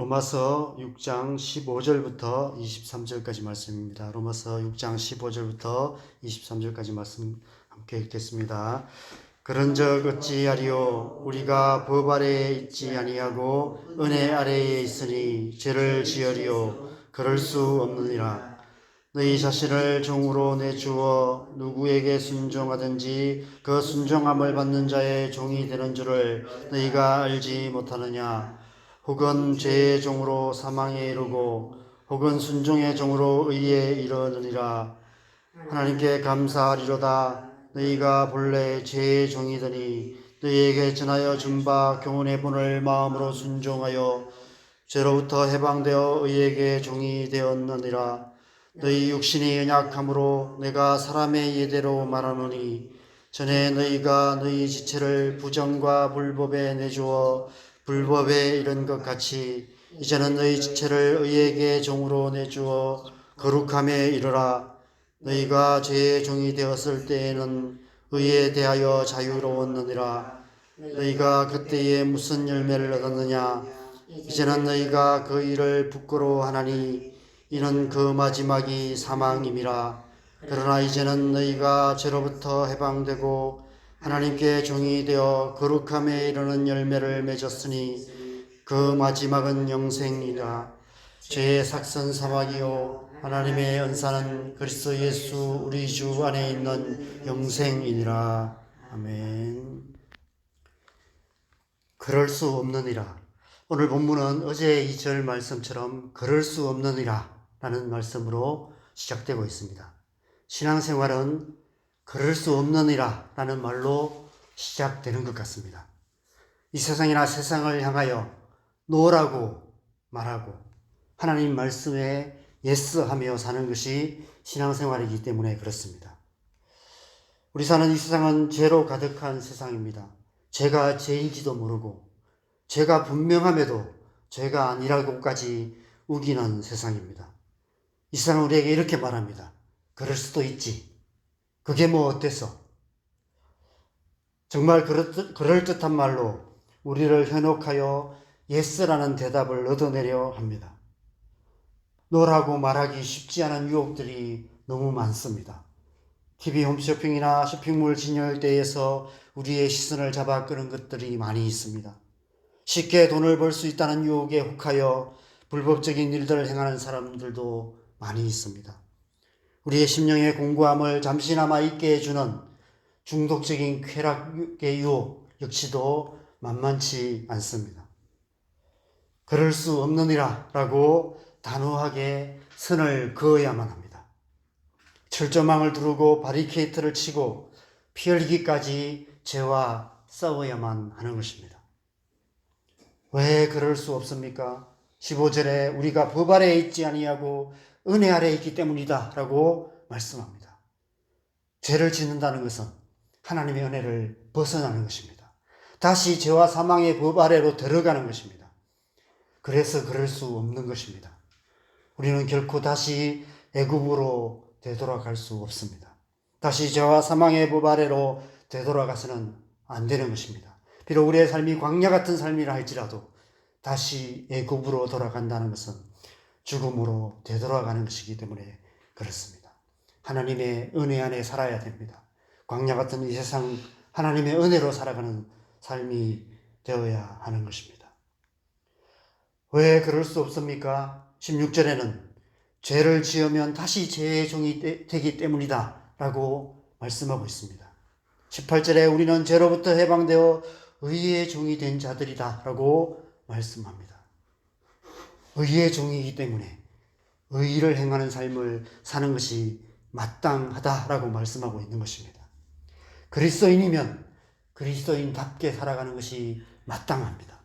로마서 6장 15절부터 23절까지 말씀입니다. 로마서 6장 15절부터 23절까지 말씀 함께 읽겠습니다. 그런즉 어찌하리요? 우리가 법 아래에 있지 아니하고 은혜 아래에 있으니 죄를 지으리요? 그럴 수 없느니라. 너희 자신을 종으로 내주어 누구에게 순종하든지 그 순종함을 받는 자의 종이 되는 줄을 너희가 알지 못하느냐? 혹은 죄의 종으로 사망에 이르고 혹은 순종의 종으로 의에 이르느니라. 하나님께 감사하리로다. 너희가 본래 죄의 종이더니 너희에게 전하여 준 바 교훈의 본을 마음으로 순종하여 죄로부터 해방되어 의에게 종이 되었느니라. 너희 육신이 연약함으로 내가 사람의 예대로 말하노니 전에 너희가 너희 지체를 부정과 불법에 내주어 불법에 이른 것 같이 이제는 너희 지체를 의에게 종으로 내주어 거룩함에 이르라. 너희가 죄의 종이 되었을 때에는 의에 대하여 자유로웠느니라. 너희가 그때에 무슨 열매를 얻었느냐? 이제는 너희가 그 일을 부끄러워하나니 이는 그 마지막이 사망임이라. 그러나 이제는 너희가 죄로부터 해방되고 하나님께 종이 되어 거룩함에 이르는 열매를 맺었으니 그 마지막은 영생이라. 죄의 삭선 사막이요 하나님의 은사는 그리스도 예수 우리 주 안에 있는 영생이니라. 아멘. 그럴 수 없느니라. 오늘 본문은 어제 2절 말씀처럼 그럴 수 없느니라 라는 말씀으로 시작되고 있습니다. 신앙생활은 그럴 수 없느니라 라는 말로 시작되는 것 같습니다. 이 세상이나 세상을 향하여 노라고 말하고 하나님 말씀에 예스하며 사는 것이 신앙생활이기 때문에 그렇습니다. 우리 사는 이 세상은 죄로 가득한 세상입니다. 죄가 죄인지도 모르고 죄가 분명함에도 죄가 아니라고까지 우기는 세상입니다. 이 세상은 우리에게 이렇게 말합니다. 그럴 수도 있지. 그게 뭐 어때서? 정말 그럴듯한 말로 우리를 현혹하여 예스라는 대답을 얻어내려 합니다. 노라고 말하기 쉽지 않은 유혹들이 너무 많습니다. TV 홈쇼핑이나 쇼핑몰 진열대에서 우리의 시선을 잡아 끄는 것들이 많이 있습니다. 쉽게 돈을 벌 수 있다는 유혹에 혹하여 불법적인 일들을 행하는 사람들도 많이 있습니다. 우리의 심령의 공고함을 잠시나마 잊게 해주는 중독적인 쾌락의 유혹 역시도 만만치 않습니다. 그럴 수 없느니라 라고 단호하게 선을 그어야만 합니다. 철조망을 두르고 바리케이트를 치고 피 흘리기까지 죄와 싸워야만 하는 것입니다. 왜 그럴 수 없습니까? 15절에 우리가 법 아래에 있지 아니하고 은혜 아래에 있기 때문이다 라고 말씀합니다. 죄를 짓는다는 것은 하나님의 은혜를 벗어나는 것입니다. 다시 죄와 사망의 법 아래로 들어가는 것입니다. 그래서 그럴 수 없는 것입니다. 우리는 결코 다시 애굽으로 되돌아갈 수 없습니다. 다시 죄와 사망의 법 아래로 되돌아가서는 안 되는 것입니다. 비록 우리의 삶이 광야 같은 삶이라 할지라도 다시 애굽으로 돌아간다는 것은 죽음으로 되돌아가는 것이기 때문에 그렇습니다. 하나님의 은혜 안에 살아야 됩니다. 광야 같은 이 세상 하나님의 은혜로 살아가는 삶이 되어야 하는 것입니다. 왜 그럴 수 없습니까? 16절에는 죄를 지으면 다시 죄의 종이 되기 때문이다 라고 말씀하고 있습니다. 18절에 우리는 죄로부터 해방되어 의의 종이 된 자들이다 라고 말씀합니다. 의의 종이기 때문에 의를 행하는 삶을 사는 것이 마땅하다라고 말씀하고 있는 것입니다. 그리스도인이면 그리스도인답게 살아가는 것이 마땅합니다.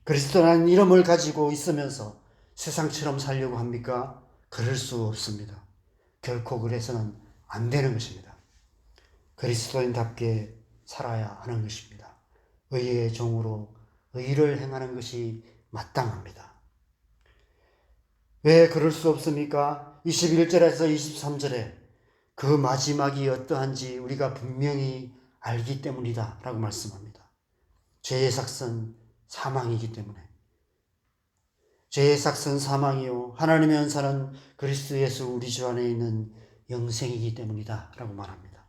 그리스도라는 이름을 가지고 있으면서 세상처럼 살려고 합니까? 그럴 수 없습니다. 결코 그래서는 안 되는 것입니다. 그리스도인답게 살아야 하는 것입니다. 의의 종으로 의를 행하는 것이 마땅합니다. 왜 그럴 수 없습니까? 21절에서 23절에 그 마지막이 어떠한지 우리가 분명히 알기 때문이다 라고 말씀합니다. 죄의 삭선 사망이기 때문에 죄의 삭은 사망이요 하나님의 은사는 그리스도 예수 우리 주 안에 있는 영생이기 때문이다 라고 말합니다.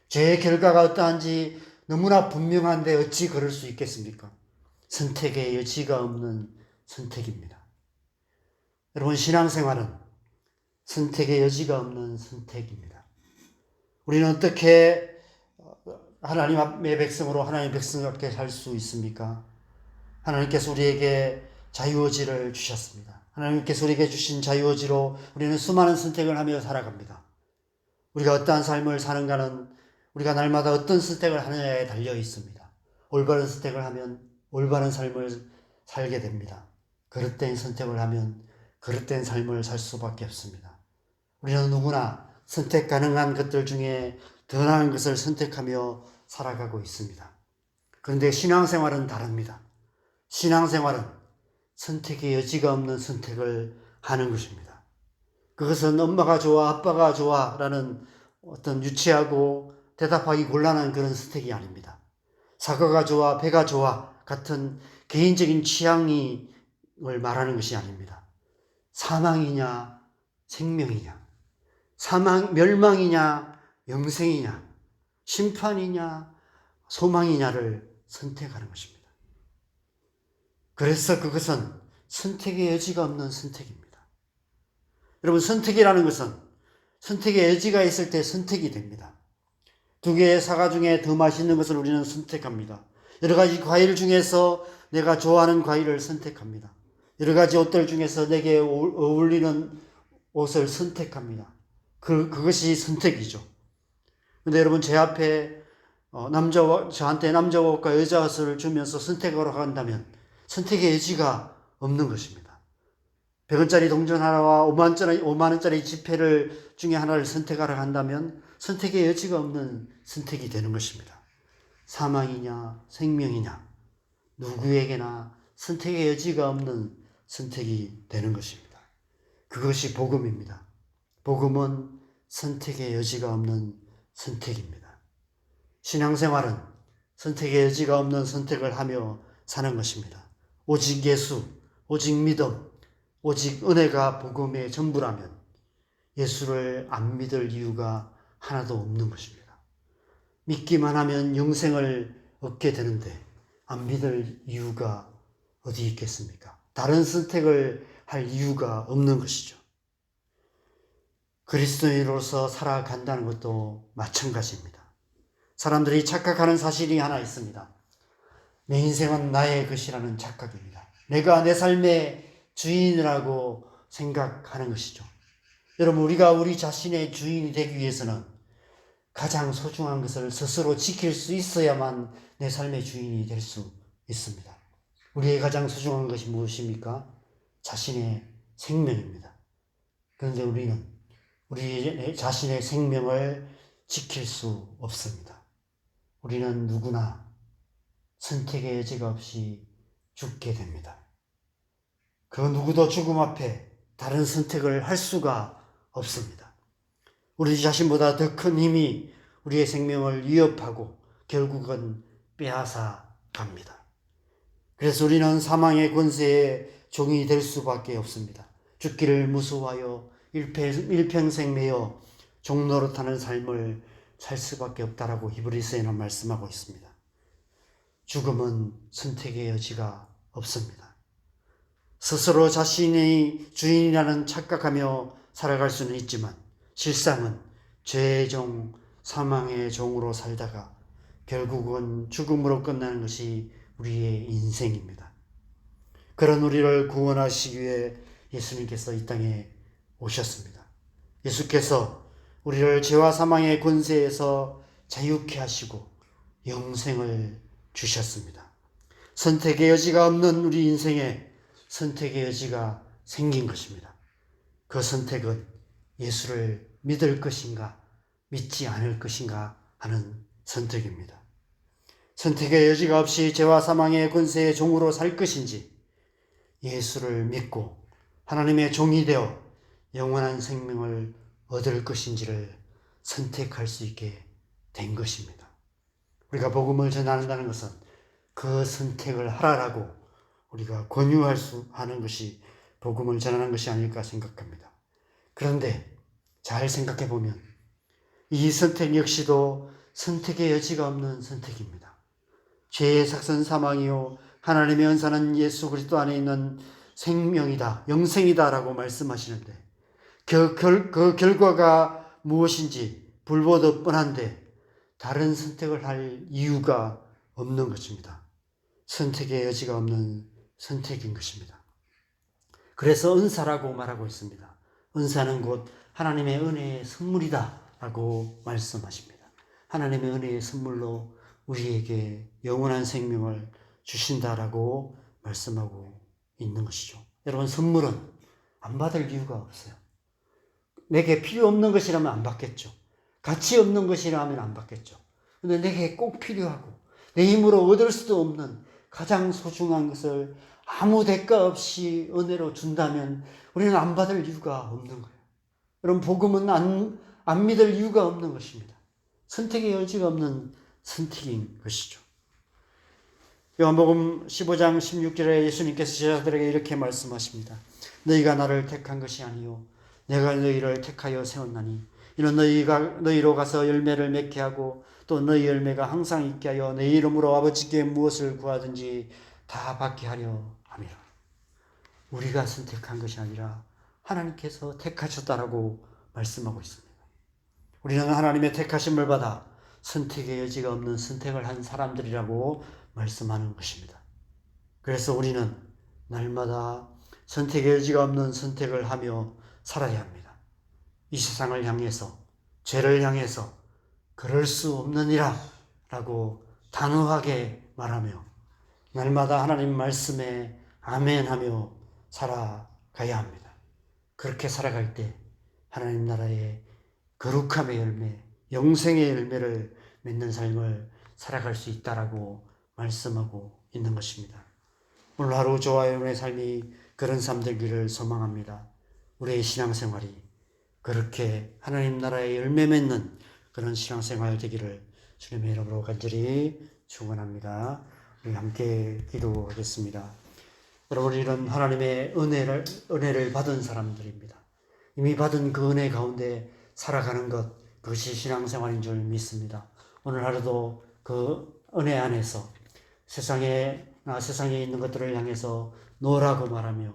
죄의 결과가 어떠한지 너무나 분명한데 어찌 그럴 수 있겠습니까? 선택의 여지가 없는 선택입니다. 여러분, 신앙생활은 선택의 여지가 없는 선택입니다. 우리는 어떻게 하나님의 백성으로 하나님의 백성답게 살 수 있습니까? 하나님께서 우리에게 자유의지를 주셨습니다. 하나님께서 우리에게 주신 자유의지로 우리는 수많은 선택을 하며 살아갑니다. 우리가 어떠한 삶을 사는가는 우리가 날마다 어떤 선택을 하느냐에 달려 있습니다. 올바른 선택을 하면 올바른 삶을 살게 됩니다. 그릇된 선택을 하면 그릇된 삶을 살 수밖에 없습니다. 우리는 누구나 선택 가능한 것들 중에 더 나은 것을 선택하며 살아가고 있습니다. 그런데 신앙생활은 다릅니다. 신앙생활은 선택의 여지가 없는 선택을 하는 것입니다. 그것은 엄마가 좋아, 아빠가 좋아 라는 어떤 유치하고 대답하기 곤란한 그런 선택이 아닙니다. 사과가 좋아, 배가 좋아 같은 개인적인 취향을 말하는 것이 아닙니다. 사망이냐, 생명이냐, 멸망이냐, 영생이냐, 심판이냐, 소망이냐를 선택하는 것입니다. 그래서 그것은 선택의 여지가 없는 선택입니다. 여러분, 선택이라는 것은 선택의 여지가 있을 때 선택이 됩니다. 두 개의 사과 중에 더 맛있는 것을 우리는 선택합니다. 여러 가지 과일 중에서 내가 좋아하는 과일을 선택합니다. 여러 가지 옷들 중에서 내게 어울리는 옷을 선택합니다. 그것이 선택이죠. 근데 여러분, 제 앞에 저한테 남자 옷과 여자 옷을 주면서 선택하러 간다면 선택의 여지가 없는 것입니다. 100원짜리 동전 하나와 5만 원짜리 지폐를 중에 하나를 선택하러 간다면 선택의 여지가 없는 선택이 되는 것입니다. 사망이냐 생명이냐 누구에게나 선택의 여지가 없는 선택이 되는 것입니다. 그것이 복음입니다. 복음은 선택의 여지가 없는 선택입니다. 신앙생활은 선택의 여지가 없는 선택을 하며 사는 것입니다. 오직 예수, 오직 믿음, 오직 은혜가 복음의 전부라면 예수를 안 믿을 이유가 하나도 없는 것입니다. 믿기만 하면 영생을 얻게 되는데 안 믿을 이유가 어디 있겠습니까? 다른 선택을 할 이유가 없는 것이죠. 그리스도인으로서 살아간다는 것도 마찬가지입니다. 사람들이 착각하는 사실이 하나 있습니다. 내 인생은 나의 것이라는 착각입니다. 내가 내 삶의 주인이라고 생각하는 것이죠. 여러분, 우리가 우리 자신의 주인이 되기 위해서는 가장 소중한 것을 스스로 지킬 수 있어야만 내 삶의 주인이 될 수 있습니다. 우리의 가장 소중한 것이 무엇입니까? 자신의 생명입니다. 그런데 우리는 우리 자신의 생명을 지킬 수 없습니다. 우리는 누구나 선택의 여지가 없이 죽게 됩니다. 그 누구도 죽음 앞에 다른 선택을 할 수가 없습니다. 우리 자신보다 더 큰 힘이 우리의 생명을 위협하고 결국은 빼앗아 갑니다. 그래서 우리는 사망의 권세의 종이 될 수밖에 없습니다. 죽기를 무서워하여 일평생 매여 종노릇하는 삶을 살 수밖에 없다라고 히브리서에는 말씀하고 있습니다. 죽음은 선택의 여지가 없습니다. 스스로 자신이 주인이라는 착각하며 살아갈 수는 있지만 실상은 죄의 종, 사망의 종으로 살다가 결국은 죽음으로 끝나는 것이 우리의 인생입니다. 그런 우리를 구원하시기 위해 예수님께서 이 땅에 오셨습니다. 예수께서 우리를 죄와 사망의 권세에서 자유케 하시고 영생을 주셨습니다. 선택의 여지가 없는 우리 인생에 선택의 여지가 생긴 것입니다. 그 선택은 예수를 믿을 것인가 믿지 않을 것인가 하는 선택입니다. 선택의 여지가 없이 죄와 사망의 권세의 종으로 살 것인지 예수를 믿고 하나님의 종이 되어 영원한 생명을 얻을 것인지를 선택할 수 있게 된 것입니다. 우리가 복음을 전한다는 것은 그 선택을 하라라고 우리가 하는 것이 복음을 전하는 것이 아닐까 생각합니다. 그런데 잘 생각해 보면 이 선택 역시도 선택의 여지가 없는 선택입니다. 죄의 삭선 사망이요 하나님의 은사는 예수 그리스도 안에 있는 생명이다, 영생이다라고 말씀하시는데 그 결과가 무엇인지 불보듯 뻔한데 다른 선택을 할 이유가 없는 것입니다. 선택의 여지가 없는 선택인 것입니다. 그래서 은사라고 말하고 있습니다. 은사는 곧 하나님의 은혜의 선물이다 라고 말씀하십니다. 하나님의 은혜의 선물로 우리에게 영원한 생명을 주신다라고 말씀하고 있는 것이죠. 여러분, 선물은 안 받을 이유가 없어요. 내게 필요 없는 것이라면 안 받겠죠. 가치 없는 것이라면 안 받겠죠. 근데 내게 꼭 필요하고 내 힘으로 얻을 수도 없는 가장 소중한 것을 아무 대가 없이 은혜로 준다면 우리는 안 받을 이유가 없는 거예요. 여러분, 복음은 안 믿을 이유가 없는 것입니다. 선택의 여지가 없는 선택인 것이죠. 요한복음 15장 16절에 예수님께서 제자들에게 이렇게 말씀하십니다. 너희가 나를 택한 것이 아니요 내가 너희를 택하여 세웠나니 이는 너희로 가서 열매를 맺게 하고 또 너희 열매가 항상 있게 하여 내 이름으로 아버지께 무엇을 구하든지 다 받게 하려 함이라. 우리가 선택한 것이 아니라 하나님께서 택하셨다라고 말씀하고 있습니다. 우리는 하나님의 택하심을 받아 선택의 여지가 없는 선택을 한 사람들이라고 말씀하는 것입니다. 그래서 우리는 날마다 선택의 여지가 없는 선택을 하며 살아야 합니다. 이 세상을 향해서, 죄를 향해서 그럴 수 없느니라 라고 단호하게 말하며 날마다 하나님 말씀에 아멘하며 살아가야 합니다. 그렇게 살아갈 때 하나님 나라의 거룩함의 열매, 영생의 열매를 맺는 삶을 살아갈 수 있다라고 말씀하고 있는 것입니다. 오늘 하루 저와 여러분의 삶이 그런 삶 되기를 소망합니다. 우리의 신앙생활이 그렇게 하나님 나라의 열매 맺는 그런 신앙생활 되기를 주님의 이름으로 간절히 축원합니다. 우리 함께 기도하겠습니다. 여러분, 이런 하나님의 은혜를 받은 사람들입니다. 이미 받은 그 은혜 가운데 살아가는 것, 그것이 신앙생활인 줄 믿습니다. 오늘 하루도 그 은혜 안에서 세상에 있는 것들을 향해서 노라고 말하며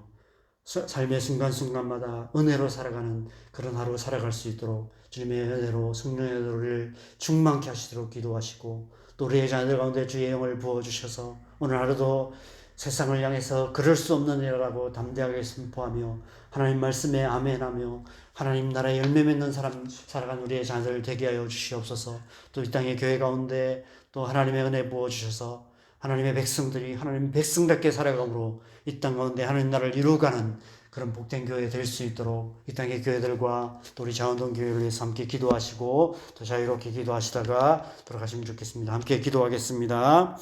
삶의 순간순간마다 은혜로 살아가는 그런 하루 살아갈 수 있도록 주님의 은혜로 성령의 은혜를 충만케 하시도록 기도하시고 또 우리의 자녀들 가운데 주의 영을 부어주셔서 오늘 하루도 세상을 향해서 그럴 수 없는 일이라고 담대하게 선포하며 하나님 말씀에 아멘하며 하나님 나라의 열매 맺는 사람 살아간 우리의 자녀들 되게 하여 주시옵소서. 또 이 땅의 교회 가운데 또 하나님의 은혜 부어주셔서 하나님의 백성들이 하나님 백성답게 살아감으로 이 땅 가운데 하나님 나라를 이루어가는 그런 복된 교회 될 수 있도록 이 땅의 교회들과 또 우리 자원동 교회를 위해서 함께 기도하시고 또 자유롭게 기도하시다가 돌아가시면 좋겠습니다. 함께 기도하겠습니다.